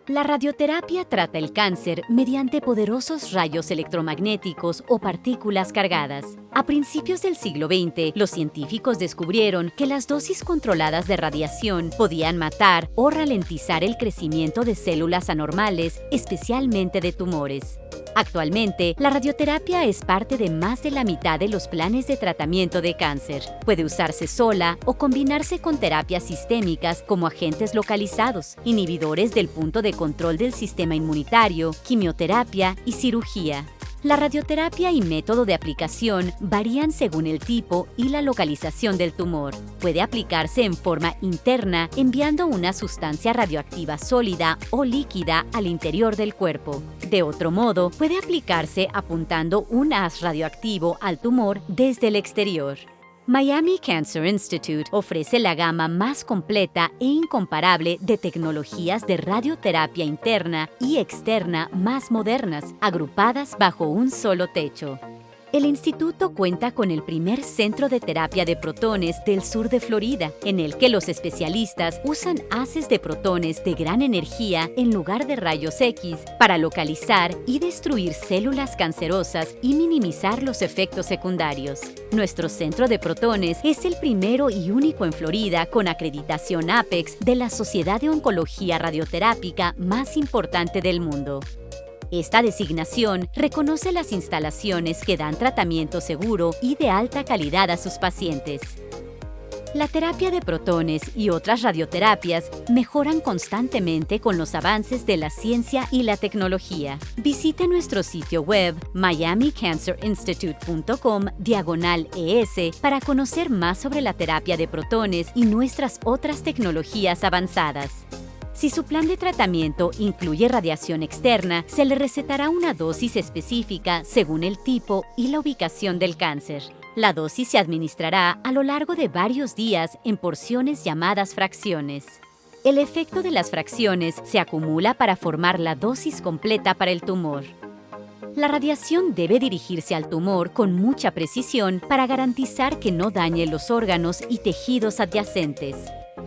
La radioterapia trata el cáncer mediante poderosos rayos electromagnéticos o partículas cargadas. A principios del siglo XX, los científicos descubrieron que las dosis controladas de radiación podían matar o ralentizar el crecimiento de células anormales, especialmente de tumores. Actualmente, la radioterapia es parte de más de la mitad de los planes de tratamiento de cáncer. Puede usarse sola o combinarse con terapias sistémicas como agentes localizados, inhibidores del punto de control del sistema inmunitario, quimioterapia y cirugía. La radioterapia y método de aplicación varían según el tipo y la localización del tumor. Puede aplicarse en forma interna enviando una sustancia radioactiva sólida o líquida al interior del cuerpo. De otro modo, puede aplicarse apuntando un haz radioactivo al tumor desde el exterior. Miami Cancer Institute ofrece la gama más completa e incomparable de tecnologías de radioterapia interna y externa más modernas, agrupadas bajo un solo techo. El instituto cuenta con el primer centro de terapia de protones del sur de Florida, en el que los especialistas usan haces de protones de gran energía en lugar de rayos X para localizar y destruir células cancerosas y minimizar los efectos secundarios. Nuestro centro de protones es el primero y único en Florida con acreditación APEX de la Sociedad de Oncología Radioterápica más importante del mundo. Esta designación reconoce las instalaciones que dan tratamiento seguro y de alta calidad a sus pacientes. La terapia de protones y otras radioterapias mejoran constantemente con los avances de la ciencia y la tecnología. Visite nuestro sitio web miamicancerinstitute.com/ES para conocer más sobre la terapia de protones y nuestras otras tecnologías avanzadas. Si su plan de tratamiento incluye radiación externa, se le recetará una dosis específica según el tipo y la ubicación del cáncer. La dosis se administrará a lo largo de varios días en porciones llamadas fracciones. El efecto de las fracciones se acumula para formar la dosis completa para el tumor. La radiación debe dirigirse al tumor con mucha precisión para garantizar que no dañe los órganos y tejidos adyacentes.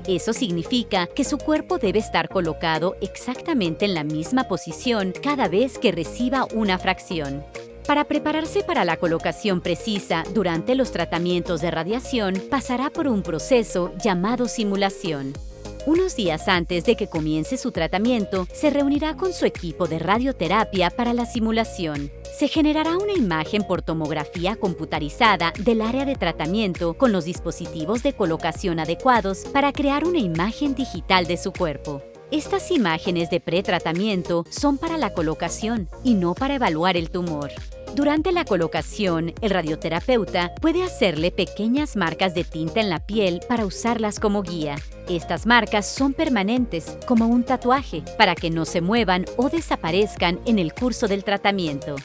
Eso significa que su cuerpo debe estar colocado exactamente en la misma posición cada vez que reciba una fracción. Para prepararse para la colocación precisa durante los tratamientos de radiación, pasará por un proceso llamado simulación. Unos días antes de que comience su tratamiento, se reunirá con su equipo de radioterapia para la simulación. Se generará una imagen por tomografía computarizada del área de tratamiento con los dispositivos de colocación adecuados para crear una imagen digital de su cuerpo. Estas imágenes de pretratamiento son para la colocación y no para evaluar el tumor. Durante la colocación, el radioterapeuta puede hacerle pequeñas marcas de tinta en la piel para usarlas como guía. Estas marcas son permanentes, como un tatuaje, para que no se muevan o desaparezcan en el curso del tratamiento.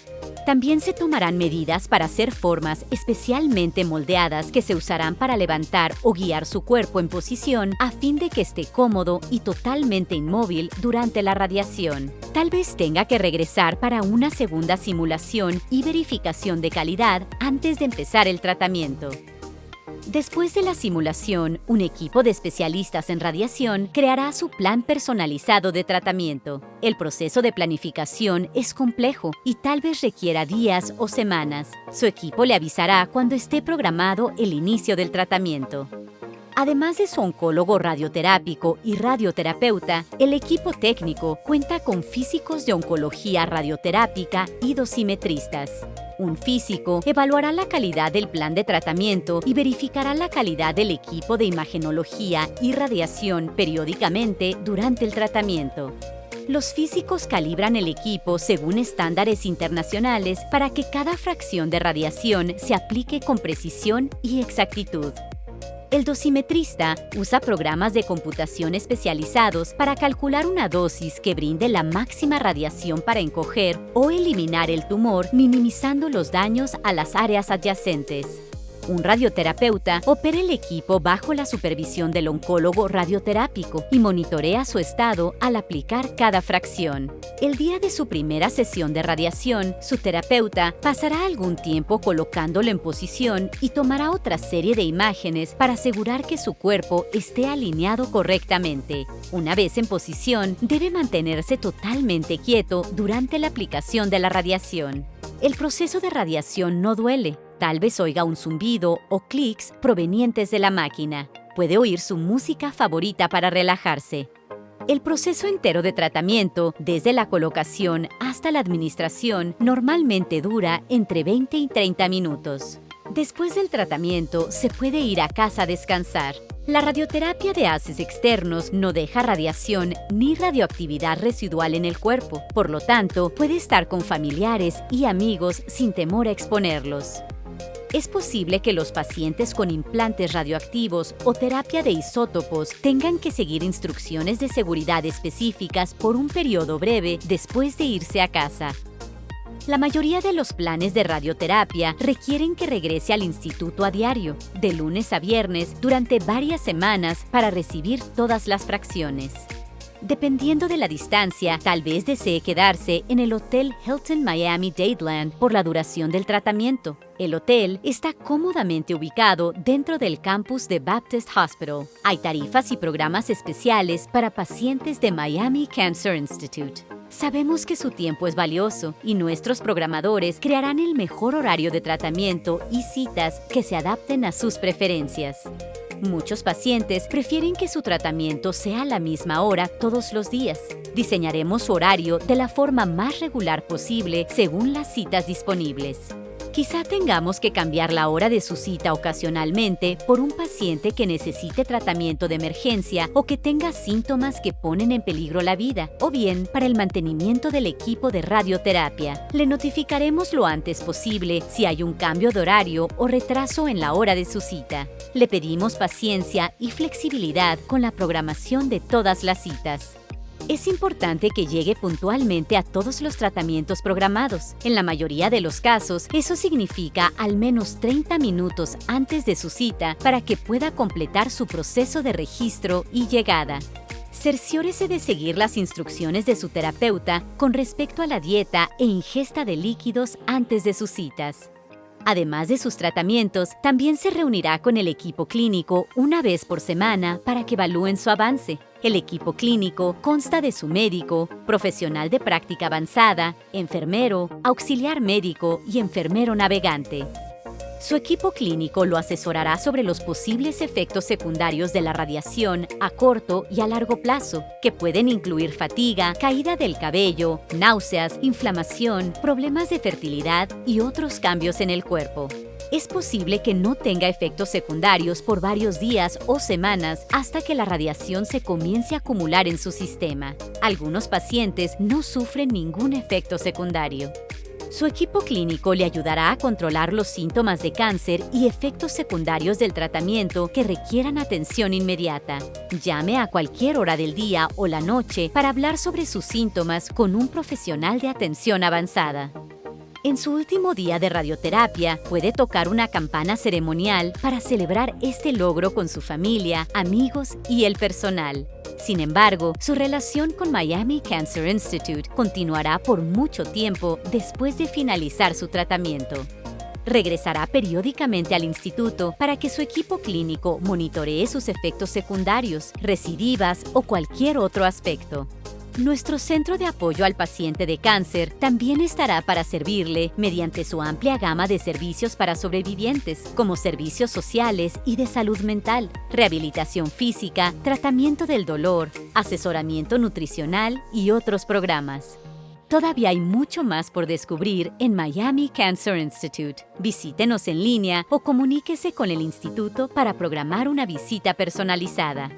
También se tomarán medidas para hacer formas especialmente moldeadas que se usarán para levantar o guiar su cuerpo en posición a fin de que esté cómodo y totalmente inmóvil durante la radiación. Tal vez tenga que regresar para una segunda simulación y verificación de calidad antes de empezar el tratamiento. Después de la simulación, un equipo de especialistas en radiación creará su plan personalizado de tratamiento. El proceso de planificación es complejo y tal vez requiera días o semanas. Su equipo le avisará cuando esté programado el inicio del tratamiento. Además de su oncólogo radioterápico y radioterapeuta, el equipo técnico cuenta con físicos de oncología radioterápica y dosimetristas. Un físico evaluará la calidad del plan de tratamiento y verificará la calidad del equipo de imagenología y radiación periódicamente durante el tratamiento. Los físicos calibran el equipo según estándares internacionales para que cada fracción de radiación se aplique con precisión y exactitud. El dosimetrista usa programas de computación especializados para calcular una dosis que brinde la máxima radiación para encoger o eliminar el tumor, minimizando los daños a las áreas adyacentes. Un radioterapeuta opera el equipo bajo la supervisión del oncólogo radioterápico y monitorea su estado al aplicar cada fracción. El día de su primera sesión de radiación, su terapeuta pasará algún tiempo colocándolo en posición y tomará otra serie de imágenes para asegurar que su cuerpo esté alineado correctamente. Una vez en posición, debe mantenerse totalmente quieto durante la aplicación de la radiación. El proceso de radiación no duele. Tal vez oiga un zumbido o clics provenientes de la máquina. Puede oír su música favorita para relajarse. El proceso entero de tratamiento, desde la colocación hasta la administración, normalmente dura entre 20 y 30 minutos. Después del tratamiento, se puede ir a casa a descansar. La radioterapia de haces externos no deja radiación ni radioactividad residual en el cuerpo. Por lo tanto, puede estar con familiares y amigos sin temor a exponerlos. Es posible que los pacientes con implantes radioactivos o terapia de isótopos tengan que seguir instrucciones de seguridad específicas por un periodo breve después de irse a casa. La mayoría de los planes de radioterapia requieren que regrese al instituto a diario, de lunes a viernes, durante varias semanas para recibir todas las fracciones. Dependiendo de la distancia, tal vez desee quedarse en el Hotel Hilton Miami Dadeland por la duración del tratamiento. El hotel está cómodamente ubicado dentro del campus de Baptist Hospital. Hay tarifas y programas especiales para pacientes de Miami Cancer Institute. Sabemos que su tiempo es valioso y nuestros programadores crearán el mejor horario de tratamiento y citas que se adapten a sus preferencias. Muchos pacientes prefieren que su tratamiento sea a la misma hora todos los días. Diseñaremos su horario de la forma más regular posible según las citas disponibles. Quizá tengamos que cambiar la hora de su cita ocasionalmente por un paciente que necesite tratamiento de emergencia o que tenga síntomas que ponen en peligro la vida, o bien para el mantenimiento del equipo de radioterapia. Le notificaremos lo antes posible si hay un cambio de horario o retraso en la hora de su cita. Le pedimos paciencia y flexibilidad con la programación de todas las citas. Es importante que llegue puntualmente a todos los tratamientos programados. En la mayoría de los casos, eso significa al menos 30 minutos antes de su cita para que pueda completar su proceso de registro y llegada. Cerciórese de seguir las instrucciones de su terapeuta con respecto a la dieta e ingesta de líquidos antes de sus citas. Además de sus tratamientos, también se reunirá con el equipo clínico una vez por semana para que evalúen su avance. El equipo clínico consta de su médico, profesional de práctica avanzada, enfermero, auxiliar médico y enfermero navegante. Su equipo clínico lo asesorará sobre los posibles efectos secundarios de la radiación a corto y a largo plazo, que pueden incluir fatiga, caída del cabello, náuseas, inflamación, problemas de fertilidad y otros cambios en el cuerpo. Es posible que no tenga efectos secundarios por varios días o semanas hasta que la radiación se comience a acumular en su sistema. Algunos pacientes no sufren ningún efecto secundario. Su equipo clínico le ayudará a controlar los síntomas de cáncer y efectos secundarios del tratamiento que requieran atención inmediata. Llame a cualquier hora del día o la noche para hablar sobre sus síntomas con un profesional de atención avanzada. En su último día de radioterapia, puede tocar una campana ceremonial para celebrar este logro con su familia, amigos y el personal. Sin embargo, su relación con Miami Cancer Institute continuará por mucho tiempo después de finalizar su tratamiento. Regresará periódicamente al instituto para que su equipo clínico monitoree sus efectos secundarios, recidivas o cualquier otro aspecto. Nuestro centro de apoyo al paciente de cáncer también estará para servirle mediante su amplia gama de servicios para sobrevivientes, como servicios sociales y de salud mental, rehabilitación física, tratamiento del dolor, asesoramiento nutricional y otros programas. Todavía hay mucho más por descubrir en Miami Cancer Institute. Visítenos en línea o comuníquese con el instituto para programar una visita personalizada.